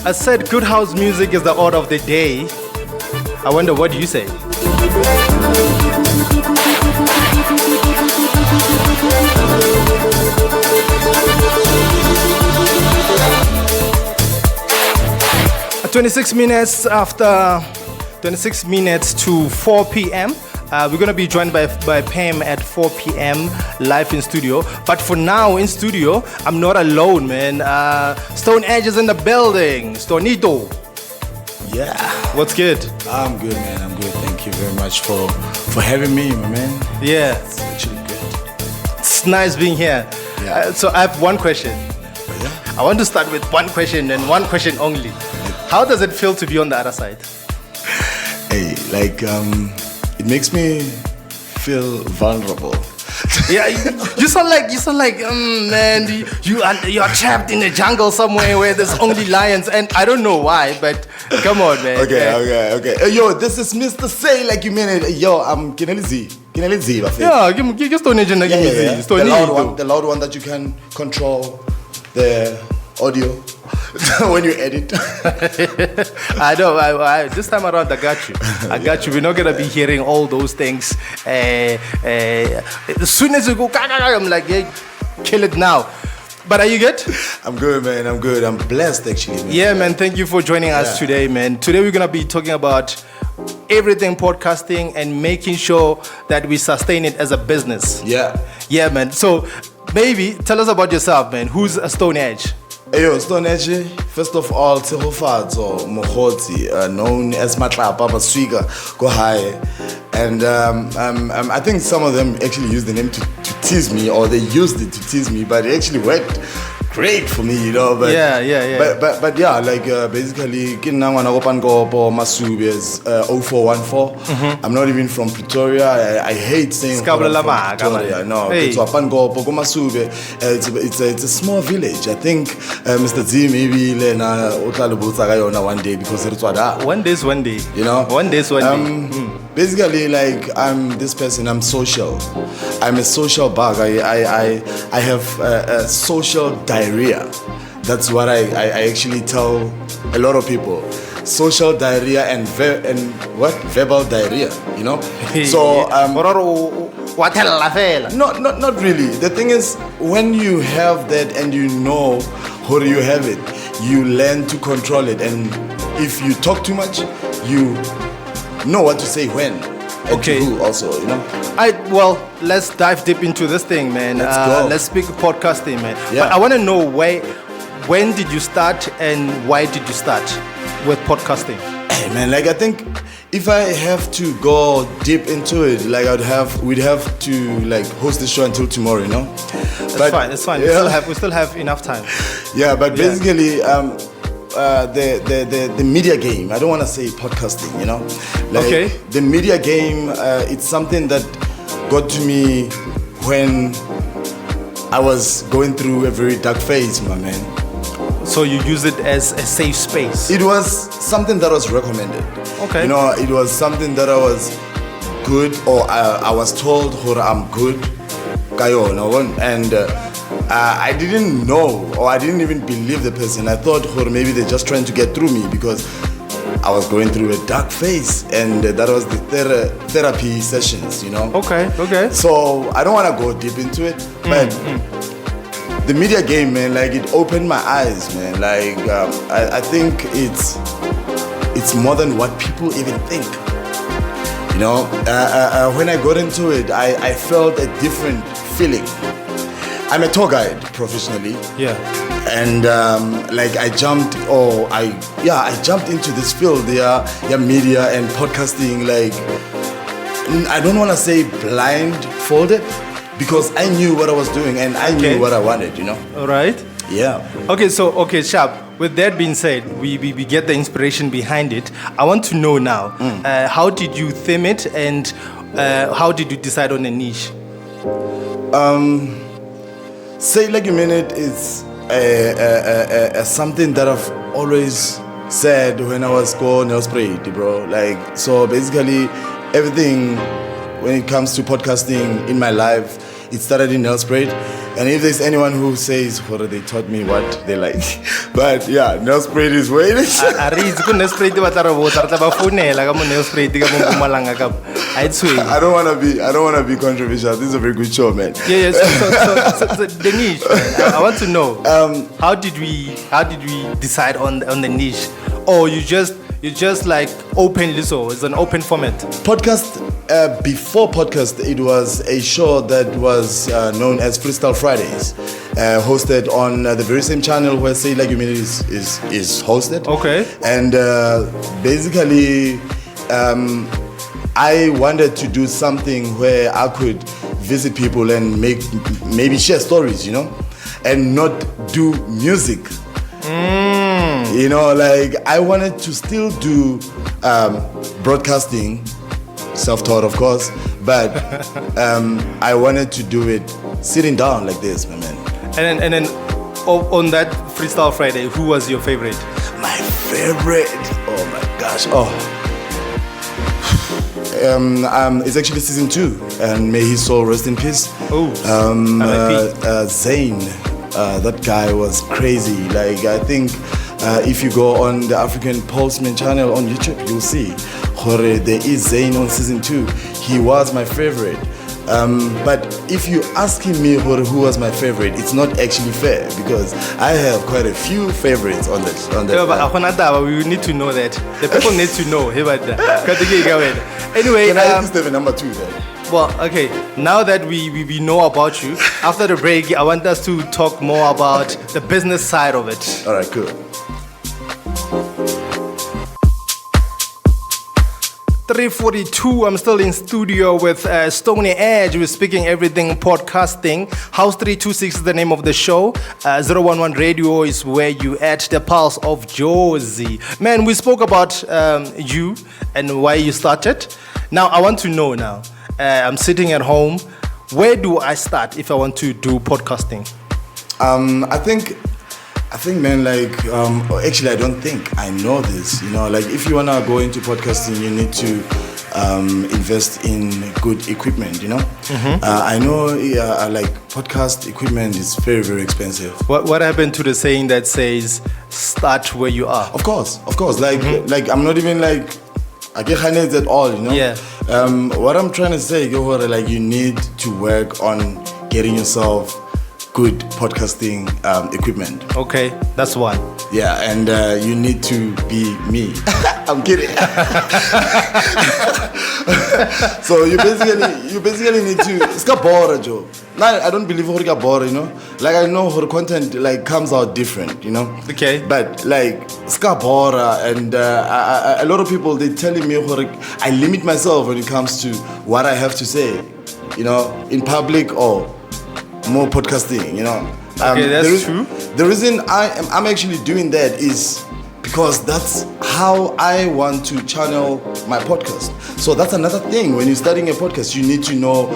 I said good house music is the order of the day. I wonder, what do you say? At 26 minutes to 4 p.m. We're going to be joined by Pam at 4 p.m. live in studio. But for now, in studio, I'm not alone, man. Stone Edge is in the building. Stonito. Yeah. What's good? I'm good, man. I'm good. Thank you very much for having me, my man. Yeah. It's actually good. It's nice being here. Yeah. So I have one question. Yeah. I want to start with one question and one question only. How does it feel to be on the other side? Hey, it makes me feel vulnerable. Yeah, you sound like man, you are trapped in the jungle somewhere where there's only lions, and I don't know why, but come on, man. Okay. Yo, this is Mr. Say like you mean it. Yo, I'm Kinelizi. Yeah, give Stone Edge and the loud one that you can control the audio when you edit. I know. I this time around, I got you. We're not gonna be hearing all those things. As soon as you go, I'm like, yeah, kill it now. But are you good? I'm good, man. I'm good. I'm blessed, actually, man. Yeah, man. Thank you for joining us today, man. Today we're gonna be talking about everything podcasting and making sure that we sustain it as a business. Yeah, man. So maybe tell us about yourself, man. Who's a Stone Edge? Ayo, Stone Edge, first of all, Tsehofatso Mohoti, known as Matlapa, Maswiga, go high. And I think some of them actually used the name to tease me, or they used it to tease me, but it actually worked great for me, you know. But yeah. But yeah, basically, Masube is 0414. I'm not even from Pretoria. I hate saying Pretoria. No, it's a small village. I think Mr. Z maybe one day because it's one day. You know, one day. Basically, I'm this person. I'm social. I'm a social bug. I have a social diarrhea. That's what I actually tell a lot of people. Social diarrhea and verbal diarrhea. You know. So not really. The thing is, when you have that and you know how you have it, you learn to control it. And if you talk too much, you know what to say when. And to who also, you know. Well, let's dive deep into this thing, man. Let's go. Let's speak podcasting, man. Yeah. But I want to know when did you start and why did you start with podcasting? Hey, man, I think if I have to go deep into it, we'd have to host the show until tomorrow, you know. That's fine. Yeah. We still have enough time. Yeah, but basically, the media game. I don't want to say podcasting, you know. The media game. It's something that got to me when I was going through a very dark phase, my man. So you use it as a safe space? It was something that was recommended. Okay. You know, it was something that I was good, or I was told, I'm good. And I didn't know, or I didn't even believe the person. I thought, maybe they're just trying to get through me because I was going through a dark phase, and that was the therapy sessions, you know. Okay. So I don't want to go deep into it, but the media game, man, it opened my eyes, man. I think it's more than what people even think. You know, when I got into it, I felt a different feeling. I'm a tour guide professionally. Yeah. And I jumped into this field, media and podcasting. I don't want to say blindfolded, because I knew what I was doing and I knew what I wanted, you know. All right. Yeah. Okay, Sharp. With that being said, we get the inspiration behind it. I want to know now, how did you theme it, and how did you decide on a niche? Say like you mean it is something that I've always said when I was going Nelspruit, bro. Like, so basically, everything when it comes to podcasting in my life, it started in Nelspruit. And if there's anyone who says, "What they taught me what they like," but yeah, Nelspruit is waiting. I don't wanna be controversial. This is a very good show, man. Yeah. So the niche, man. I want to know. How did we decide on the niche? Or you just like openly, so it's an open format. Podcast, before podcast, it was a show that was known as Freestyle Fridays, hosted on the very same channel where Say Like Humanity is hosted. Okay. And basically, I wanted to do something where I could visit people and maybe share stories, and not do music. Like I wanted to still do broadcasting, self-taught of course, but I wanted to do it sitting down like this, my man. And then on that Freestyle Friday, who was your favorite? My favorite? Oh my gosh. It's actually season 2, and may his soul rest in peace. Zayn, that guy was crazy. Like I think if you go on the African Postman channel on YouTube, you'll see there is Zayn on season 2. He was my favorite. But if you asking me who was my favorite, it's not actually fair because I have quite a few favorites on that. Yeah, but we need to know that. The people need to know. Anyway, can I just have a number 2 then? Well, okay. Now that we know about you, after the break, I want us to talk more about the business side of it. All right, cool. 3:42. I'm still in studio with Stony Edge. We're speaking everything podcasting. House 326 is the name of the show. 011 Radio is where you at, the pulse of Josie. Man, we spoke about you and why you started. Now, I want to know now. I'm sitting at home. Where do I start if I want to do podcasting? I think, man, like, actually, I don't think I know this. Like, if you wanna go into podcasting, you need to invest in good equipment. Mm-hmm. I know, like, podcast equipment is very, very expensive. What happened to the saying that says start where you are? Of course. Like I'm not even like I get it at all. Yeah. What I'm trying to say, like, you need to work on getting yourself good podcasting equipment. Okay, that's one. Yeah, and you need to be me. I'm kidding. So you basically need to. It's got bored, Joe. I don't believe it got bored, Like I know her content like comes out different, Okay. But like it's got bored, and a lot of people they telling me I limit myself when it comes to what I have to say, in public or more podcasting, Okay, that's true. The reason I'm actually doing that is because that's how I want to channel my podcast. So that's another thing. When you're starting a podcast, you need to know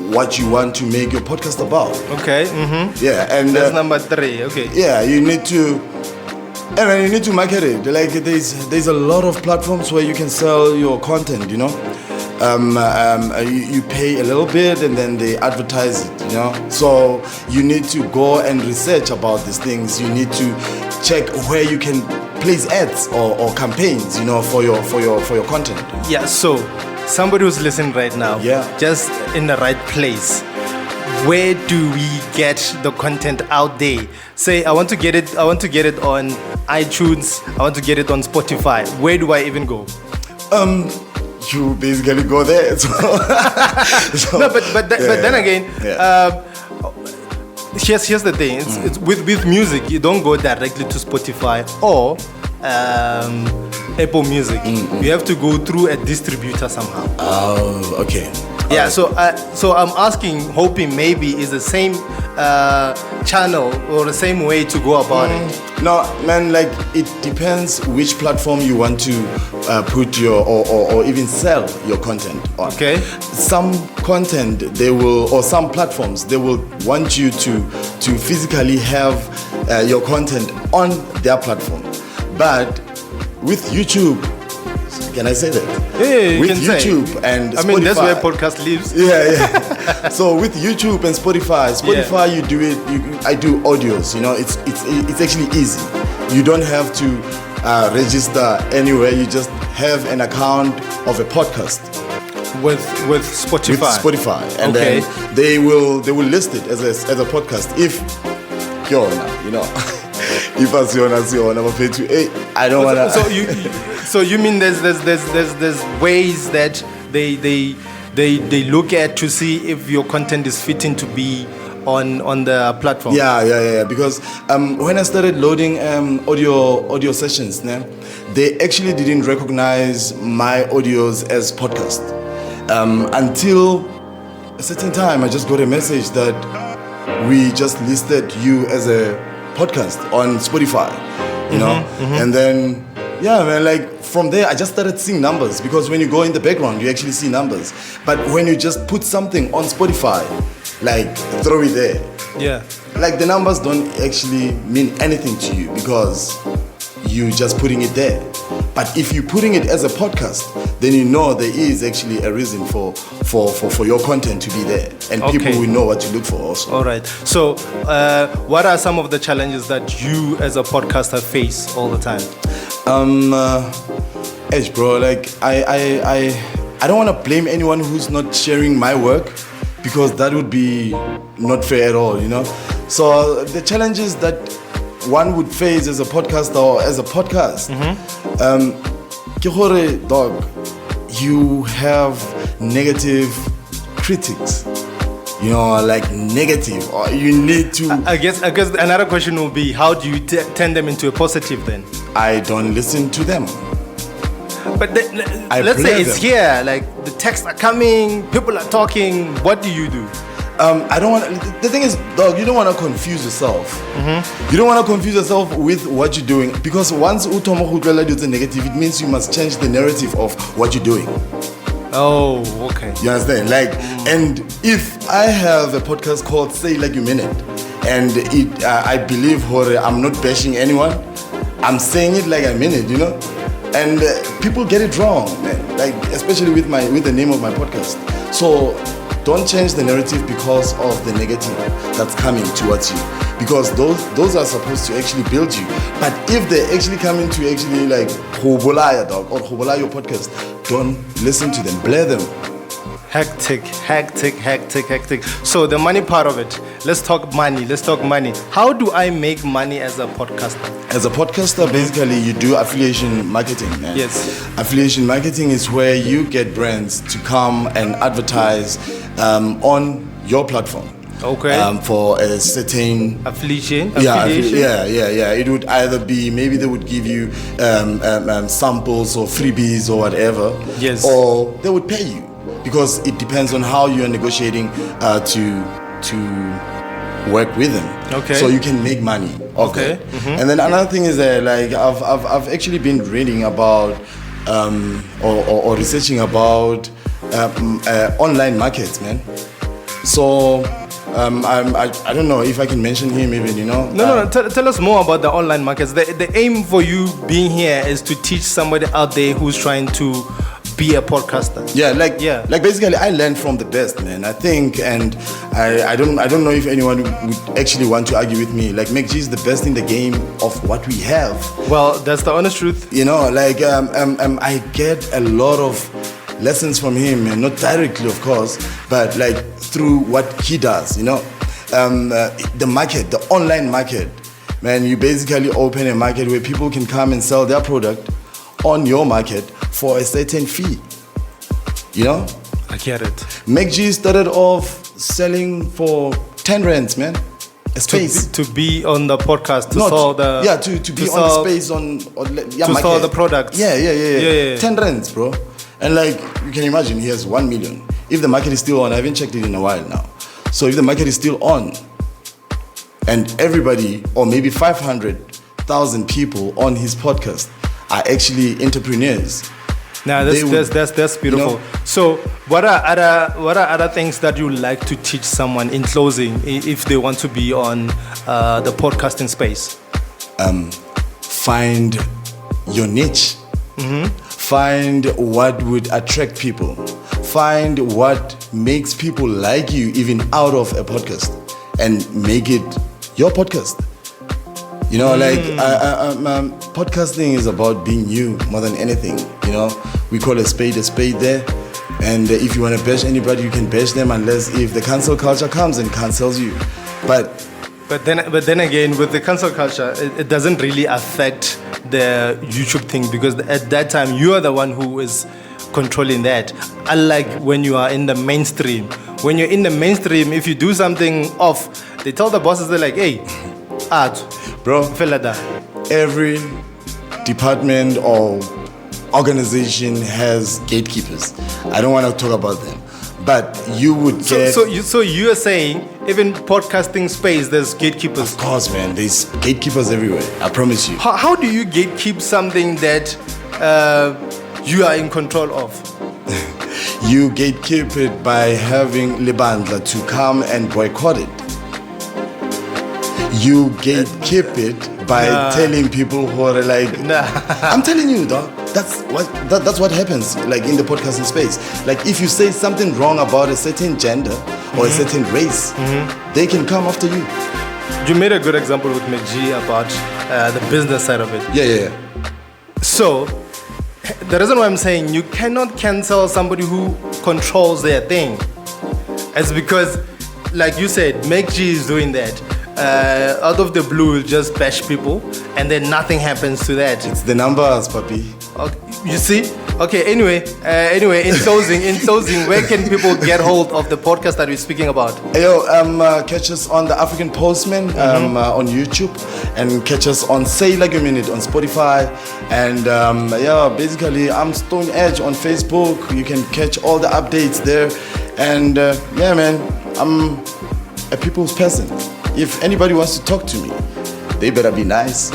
what you want to make your podcast about. Okay. Mm-hmm. Yeah, and that's number 3. Okay. Yeah, you need to. And you need to market it. Like there's a lot of platforms where you can sell your content. You pay a little bit and then they advertise it. So you need to go and research about these things. You need to check where you can place ads or campaigns. For your content. Yeah. So somebody who's listening right now. Yeah. Just in the right place. Where do we get the content out there? Say I want to get it on iTunes, I want to get it on Spotify. Where do I even go? You basically go there. So no, but then again, here's the thing. It's with music, you don't go directly to Spotify or Apple Music. Mm-hmm. You have to go through a distributor somehow. Oh, okay. Yeah, so I'm asking, hoping maybe is the same channel or the same way to go about it. No, man, like it depends which platform you want to put your or even sell your content on. Okay. Some content some platforms they will want you to physically have your content on their platform, but with YouTube, can I say that? Yeah, you with can YouTube say. and Spotify. I mean, that's where podcast lives. Yeah. So with YouTube and Spotify, you do it. I do audios. It's actually easy. You don't have to register anywhere. You just have an account of a podcast with Spotify. With Spotify, and then they will list it as a podcast. If if I don't want to. So you mean there's ways that they look at to see if your content is fitting to be on the platform? Yeah. Because when I started loading audio sessions, they actually didn't recognize my audios as podcast until a certain time. I just got a message that we just listed you as a podcast on Spotify, and then from there I just started seeing numbers, because when you go in the background you actually see numbers, but when you just put something on Spotify, like throw it there, like the numbers don't actually mean anything to you because you just putting it there. But if you're putting it as a podcast, then there is actually a reason for your content to be there, and people will know what to look for also. All right. So, what are some of the challenges that you as a podcaster face all the time? Edge, bro. Like I don't want to blame anyone who's not sharing my work, because that would be not fair at all. So the challenges that one would face as a podcaster or as a podcast, dog, you have negative critics, like negative, or you need to. I guess another question will be, how do you turn them into a positive then? I don't listen to them. But let's say it's here, like the texts are coming, people are talking. What do you do? I don't want. The thing is, dog, you don't want to confuse yourself. You don't want to confuse yourself with what you're doing, because once utomo khutlela dutse negative, it means you must change the narrative of what you're doing. Oh, okay. You understand? And if I have a podcast called Say Like You Mean It, and I believe I'm not bashing anyone, I'm saying it like I mean it, and people get it wrong, man. Like, especially with the name of my podcast. So don't change the narrative because of the negative that's coming towards you, because those are supposed to actually build you. But if they're actually coming to actually like Hobolaya, dog, or Hobolaya your podcast, don't listen to them, blare them. Hectic. So the money part of it. Let's talk money. How do I make money as a podcaster? As a podcaster, basically you do affiliation marketing, man. Yes. Affiliation marketing is where you get brands to come and advertise on your platform. Okay. For a certain affiliation. Yeah. It would either be, maybe they would give you samples or freebies or whatever. Yes. Or they would pay you, because it depends on how you are negotiating to work with them. Okay. So you can make money. Okay. And then another thing is that, like, I've actually been reading about or researching about online markets, man. So I don't know if I can mention him even, No. Tell us more about the online markets. The aim for you being here is to teach somebody out there who's trying to be a podcaster. Like basically I learned from the best, man. I think, and I don't know if anyone would actually want to argue with me. Like, MacG is the best in the game of what we have. Well, that's the honest truth. I get a lot of lessons from him, and not directly, of course, but like through what he does. The market, the online market, man. You basically open a market where people can come and sell their product on your market for a certain fee. I get it. MacG started off selling for 10 rands, man. A space to be on the podcast, to sell the to be on the space on to sell the products. Yeah. 10 rands, bro. And like, you can imagine, he has 1 million. If the market is still on, I haven't checked it in a while now. So if the market is still on, and everybody, or maybe 500,000 people on his podcast are actually entrepreneurs. Now that's beautiful. So what are other things that you like to teach someone in closing if they want to be on the podcasting space? Find your niche. Find what would attract people. Find what makes people like you even out of a podcast, and make it your podcast. You know, podcasting is about being you more than anything. You know, we call a spade there. And if you want to bash anybody, you can bash them, unless if the cancel culture comes and cancels you. But then again, with the cancel culture, it doesn't really affect the YouTube thing, because at that time you are the one who is controlling that. Unlike when you are in the mainstream. When you're in the mainstream, if you do something off, they tell the bosses, they're like, hey, art, bro, felada. Every department or organization has gatekeepers. I don't want to talk about them, but you would get. So you're saying even podcasting space, there's gatekeepers? Of course, man. There's gatekeepers everywhere. I promise you. How do you gatekeep something that you are in control of? You gatekeep it by having Libandla to come and boycott it. You gatekeep it by telling people who are like, I'm telling you, dog. That's what happens, like in the podcasting space. Like if you say something wrong about a certain gender or a certain race, they can come after you. You made a good example with McG about the business side of it. Yeah. So the reason why I'm saying you cannot cancel somebody who controls their thing is because, like you said, McG is doing that. Out of the blue, just bash people, and then nothing happens to that. It's the numbers, papi. Okay, you see? Okay. Anyway, in closing, where can people get hold of the podcast that we're speaking about? Catch us on the African Postman on YouTube, and catch us on Say Like a Minute on Spotify, and basically I'm Stone Edge on Facebook. You can catch all the updates there, and man, I'm a people's person. If anybody wants to talk to me, they better be nice.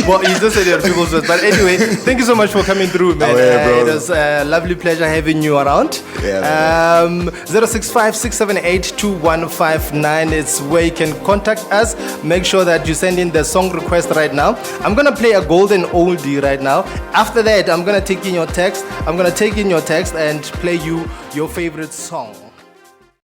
Well, you just said you're people's first. But anyway, thank you so much for coming through, man. It was a lovely pleasure having you around. 065-678-2159 is where you can contact us. Make sure that you send in the song request right now. I'm going to play a golden oldie right now. After that, I'm going to take in your text and play you your favorite song.